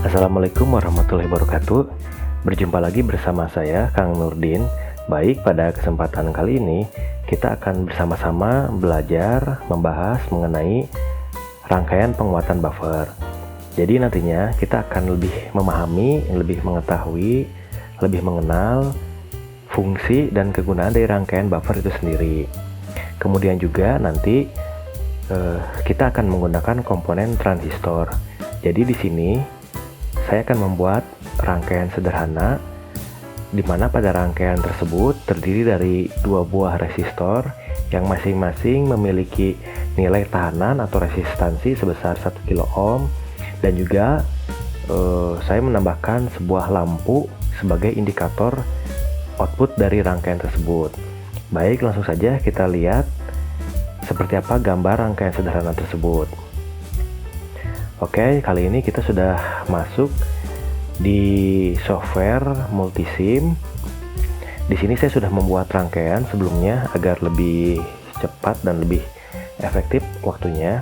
Assalamualaikum warahmatullahi wabarakatuh. Berjumpa lagi bersama saya, Kang Nurdin. Baik, pada kesempatan kali ini kita akan bersama-sama belajar membahas mengenai rangkaian penguatan buffer. Jadi nantinya kita akan lebih memahami, lebih mengetahui, lebih mengenal fungsi dan kegunaan dari rangkaian buffer itu sendiri. Kemudian juga nanti kita akan menggunakan komponen transistor. Jadi di sini saya akan membuat rangkaian sederhana di mana pada rangkaian tersebut terdiri dari dua buah resistor yang masing-masing memiliki nilai tahanan atau resistansi sebesar 1 kilo ohm, dan juga saya menambahkan sebuah lampu sebagai indikator output dari rangkaian tersebut. Baik, langsung saja kita lihat seperti apa gambar rangkaian sederhana tersebut. Oke, kali ini kita sudah masuk di software multisim. Di sini saya sudah membuat rangkaian sebelumnya agar lebih cepat dan lebih efektif waktunya.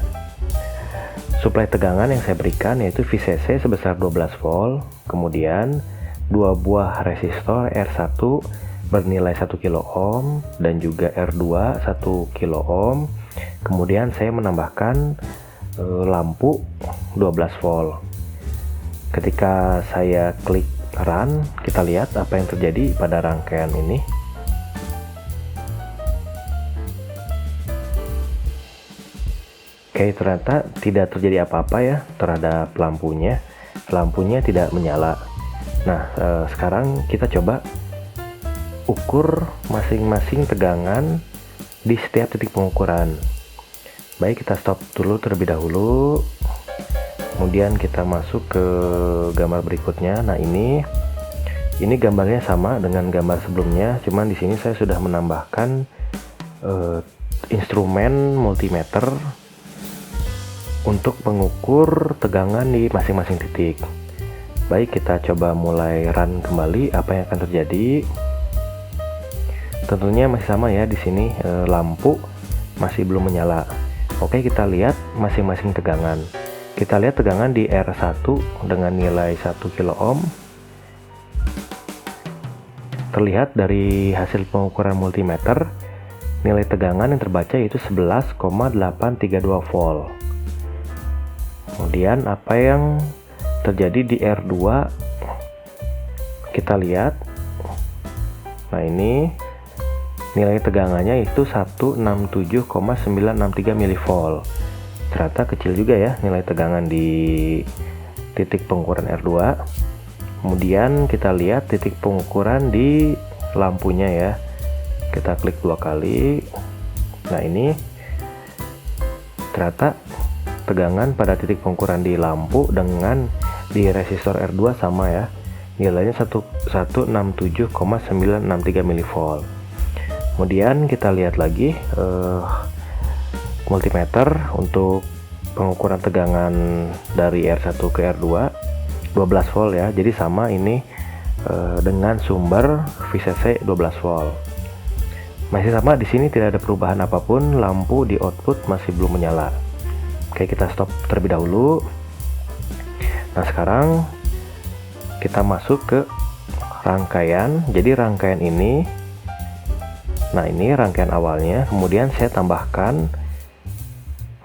Suplai tegangan yang saya berikan yaitu VCC sebesar 12 volt, kemudian dua buah resistor R1 bernilai 1 kilo ohm dan juga R2 1 kilo ohm. Kemudian saya menambahkan lampu 12 volt. Ketika saya klik run, kita lihat apa yang terjadi pada rangkaian ini. Oke, ternyata tidak terjadi apa-apa ya terhadap lampunya. Lampunya tidak menyala. Nah, sekarang kita coba ukur masing-masing tegangan di setiap titik pengukuran. Baik, kita stop dulu terlebih dahulu. Kemudian kita masuk ke gambar berikutnya. Nah, ini gambarnya sama dengan gambar sebelumnya, cuman di sini saya sudah menambahkan instrumen multimeter untuk mengukur tegangan di masing-masing titik. Baik, kita coba mulai run kembali. Apa yang akan terjadi? Tentunya masih sama ya, di sini lampu masih belum menyala. Oke, kita lihat masing-masing tegangan. Kita lihat tegangan di R1 dengan nilai 1 kilo ohm. Terlihat dari hasil pengukuran multimeter, nilai tegangan yang terbaca yaitu 11,832 volt. Kemudian apa yang terjadi di R2? Kita lihat. Nah, ini nilai tegangannya itu 167,963 mV. Ternyata kecil juga ya nilai tegangan di titik pengukuran R2. Kemudian kita lihat titik pengukuran di lampunya ya. Kita klik dua kali. Nah, ini ternyata tegangan pada titik pengukuran di lampu dengan di resistor R2 sama ya. Nilainya 167,963 mV. Kemudian kita lihat lagi multimeter untuk pengukuran tegangan dari R1 ke R2 12 volt ya. Jadi sama ini dengan sumber VCC 12 volt. Masih sama, di sini tidak ada perubahan apapun, lampu di output masih belum menyala. Oke, kita stop terlebih dahulu. Nah, sekarang kita masuk ke rangkaian. Jadi rangkaian ini, nah ini rangkaian awalnya, kemudian saya tambahkan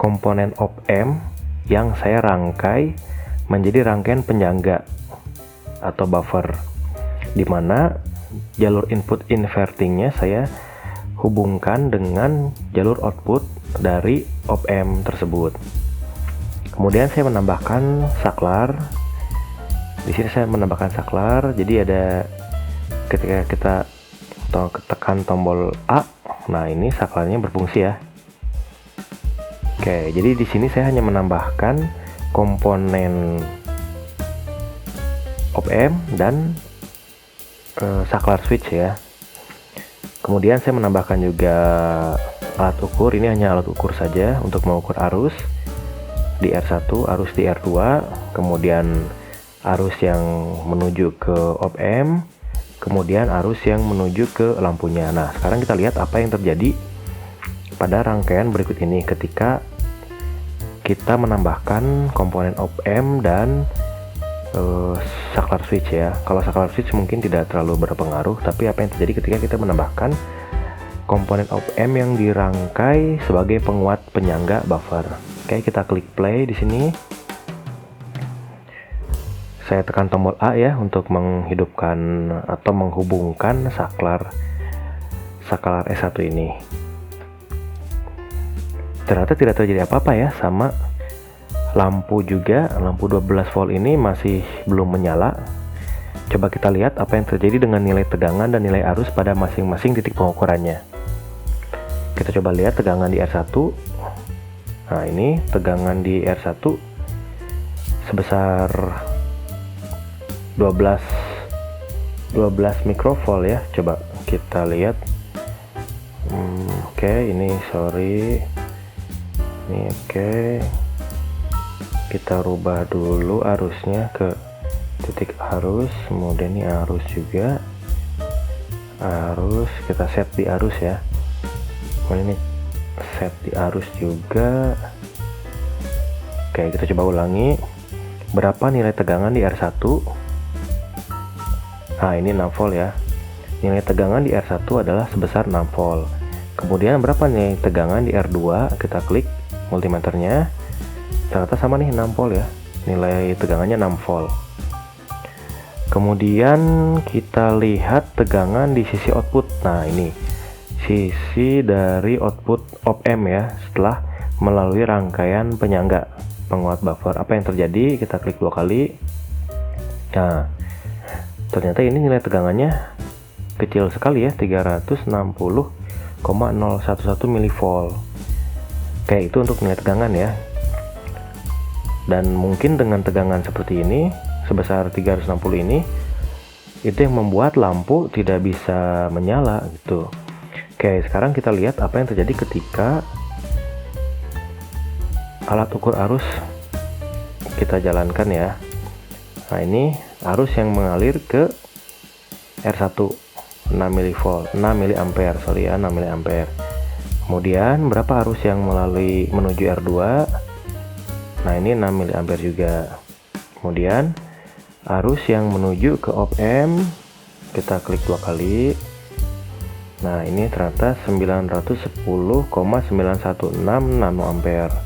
komponen op-amp yang saya rangkai menjadi rangkaian penyangga atau buffer, dimana jalur input invertingnya saya hubungkan dengan jalur output dari op-amp tersebut. Kemudian saya menambahkan saklar. Di sini saya menambahkan saklar. Jadi ada ketika kita tekan tombol A, nah ini saklarnya berfungsi ya. Oke, jadi di sini saya hanya menambahkan komponen op-amp dan saklar switch ya. Kemudian saya menambahkan juga alat ukur. Ini hanya alat ukur saja untuk mengukur arus di R1, arus di R2, kemudian arus yang menuju ke op-amp, kemudian arus yang menuju ke lampunya. Nah, sekarang kita lihat apa yang terjadi pada rangkaian berikut ini ketika kita menambahkan komponen op-amp dan uh, saklar switch ya. Kalau saklar switch mungkin tidak terlalu berpengaruh, tapi apa yang terjadi ketika kita menambahkan komponen op-amp yang dirangkai sebagai penguat penyangga buffer. Oke, kita klik play di sini. Saya tekan tombol A ya untuk menghidupkan atau menghubungkan saklar S1 ini. Ternyata tidak terjadi apa-apa ya, sama lampu juga, lampu 12 volt ini masih belum menyala. Coba kita lihat apa yang terjadi dengan nilai tegangan dan nilai arus pada masing-masing titik pengukurannya. Kita coba lihat tegangan di R1. Nah, ini tegangan di R1 sebesar 12 mikrovolt ya. Coba kita lihat. Oke, ini sorry. Ini oke. Kita rubah dulu arusnya ke titik arus, kemudian ini arus juga. Arus kita set di arus ya. Kemudian ini set di arus juga. Oke, kita coba ulangi. Berapa nilai tegangan di R1? Nah, ini 6 volt ya. Nilai tegangan di R1 adalah sebesar 6 volt. Kemudian berapa nilai tegangan di R2? Kita klik multimeternya. Ternyata sama nih, 6 volt ya. Nilai tegangannya 6 volt. Kemudian kita lihat tegangan di sisi output. Nah, ini sisi dari output op-amp ya, setelah melalui rangkaian penyangga penguat buffer. Apa yang terjadi? Kita klik 2 kali. Nah, ternyata ini nilai tegangannya kecil sekali ya, 360,011 mV. Oke, itu untuk nilai tegangan ya. Dan mungkin dengan tegangan seperti ini, sebesar 360 ini, itu yang membuat lampu tidak bisa menyala gitu. Oke, sekarang kita lihat apa yang terjadi ketika alat ukur arus kita jalankan ya. Nah, ini arus yang mengalir ke R1 6 mV, 6 mA, sorry ya, 6 mA. Kemudian berapa arus yang menuju R2? Nah, ini 6 mA juga. Kemudian arus yang menuju ke op-amp, kita klik 2 kali. Nah, ini ternyata 910,916 nanoampere.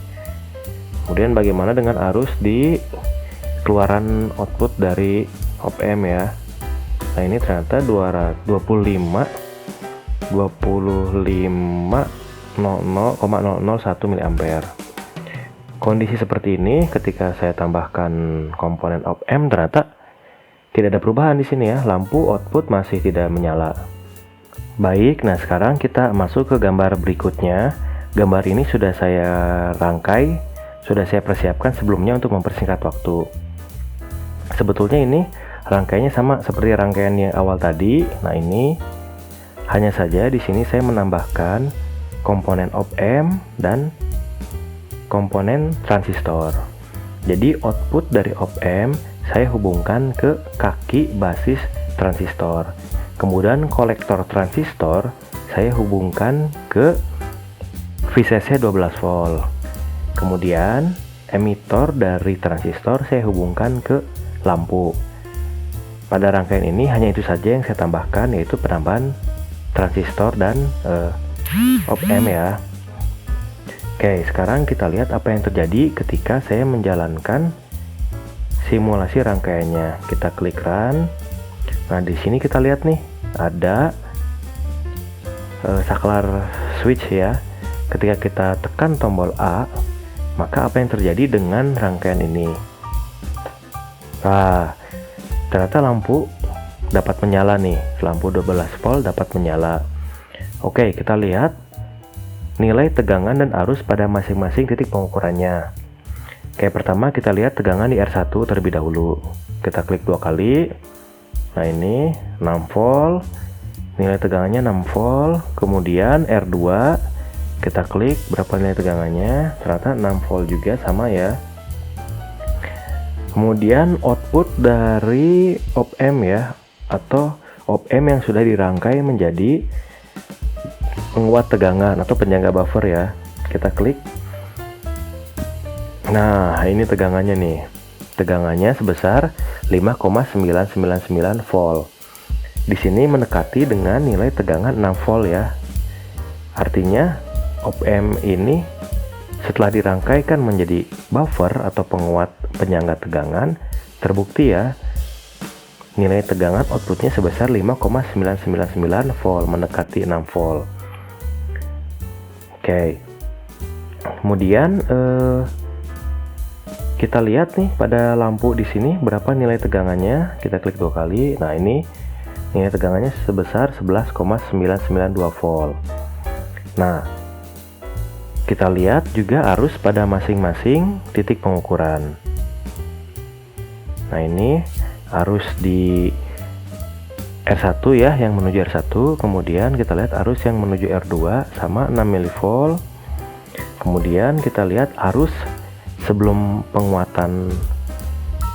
Kemudian bagaimana dengan arus di keluaran output dari op-amp ya. Nah, ini ternyata 25,001 mA. Kondisi seperti ini ketika saya tambahkan komponen op-amp ternyata tidak ada perubahan di sini ya. Lampu output masih tidak menyala. Baik, nah sekarang kita masuk ke gambar berikutnya. Gambar ini sudah saya rangkai, sudah saya persiapkan sebelumnya untuk mempersingkat waktu. Sebetulnya ini rangkaiannya sama seperti rangkaian yang awal tadi. Nah, ini hanya saja di sini saya menambahkan komponen op-amp dan komponen transistor. Jadi output dari op-amp saya hubungkan ke kaki basis transistor. Kemudian kolektor transistor saya hubungkan ke VCC 12 volt. Kemudian emitor dari transistor saya hubungkan ke lampu. Pada rangkaian ini hanya itu saja yang saya tambahkan, yaitu penambahan transistor dan op-amp ya. Oke, sekarang kita lihat apa yang terjadi ketika saya menjalankan simulasi rangkaiannya. Kita klik run. Nah, di sini kita lihat nih ada saklar switch ya. Ketika kita tekan tombol A, maka apa yang terjadi dengan rangkaian ini? Nah, ternyata lampu dapat menyala nih. Lampu 12 volt dapat menyala. Oke, kita lihat nilai tegangan dan arus pada masing-masing titik pengukurannya. Oke, pertama kita lihat tegangan di R1 terlebih dahulu. Kita klik 2 kali. Nah, ini 6 volt. Nilai tegangannya 6 volt. Kemudian R2 kita klik berapa nilai tegangannya? Ternyata 6 volt juga, sama ya. Kemudian output dari op-amp ya, atau op-amp yang sudah dirangkai menjadi penguat tegangan atau penyangga buffer ya. Kita klik. Nah, ini tegangannya nih. Tegangannya sebesar 5,999 volt. Di sini mendekati dengan nilai tegangan 6 volt ya. Artinya op-amp ini setelah dirangkaikan menjadi buffer atau penguat penyangga tegangan, terbukti ya nilai tegangan outputnya sebesar 5,999 volt, mendekati 6 volt. Oke. Kemudian kita lihat nih pada lampu di sini berapa nilai tegangannya. Kita klik 2 kali. Nah, ini nilai tegangannya sebesar 11,992 volt. Nah, kita lihat juga arus pada masing-masing titik pengukuran. Nah, ini arus di R1 ya, yang menuju R1. Kemudian kita lihat arus yang menuju R2 sama 6 mV. Kemudian kita lihat arus sebelum penguatan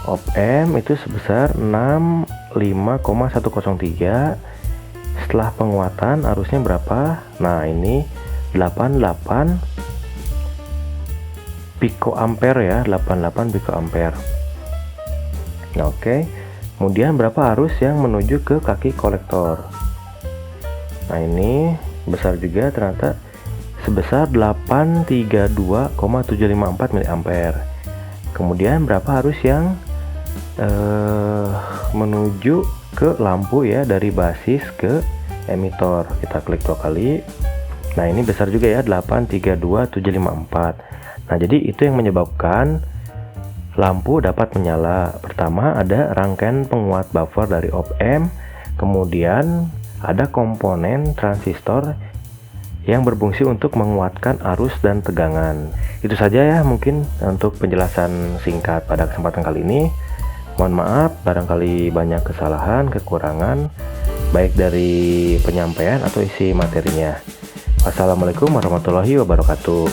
op-amp itu sebesar 65,103. Setelah penguatan arusnya berapa? Nah, ini 88 pico ampere ya, 88 pico ampere. Nah, oke. Kemudian berapa arus yang menuju ke kaki kolektor? Nah, ini besar juga ternyata, sebesar 832,754 mA. Kemudian berapa arus yang menuju ke lampu ya, dari basis ke emitor? Kita klik 2 kali. Nah, ini besar juga ya, 832,754. Nah, jadi itu yang menyebabkan lampu dapat menyala. Pertama, ada rangkaian penguat buffer dari op-amp, kemudian ada komponen transistor yang berfungsi untuk menguatkan arus dan tegangan. Itu saja ya mungkin untuk penjelasan singkat pada kesempatan kali ini. Mohon maaf barangkali banyak kesalahan, kekurangan baik dari penyampaian atau isi materinya. Wassalamualaikum warahmatullahi wabarakatuh.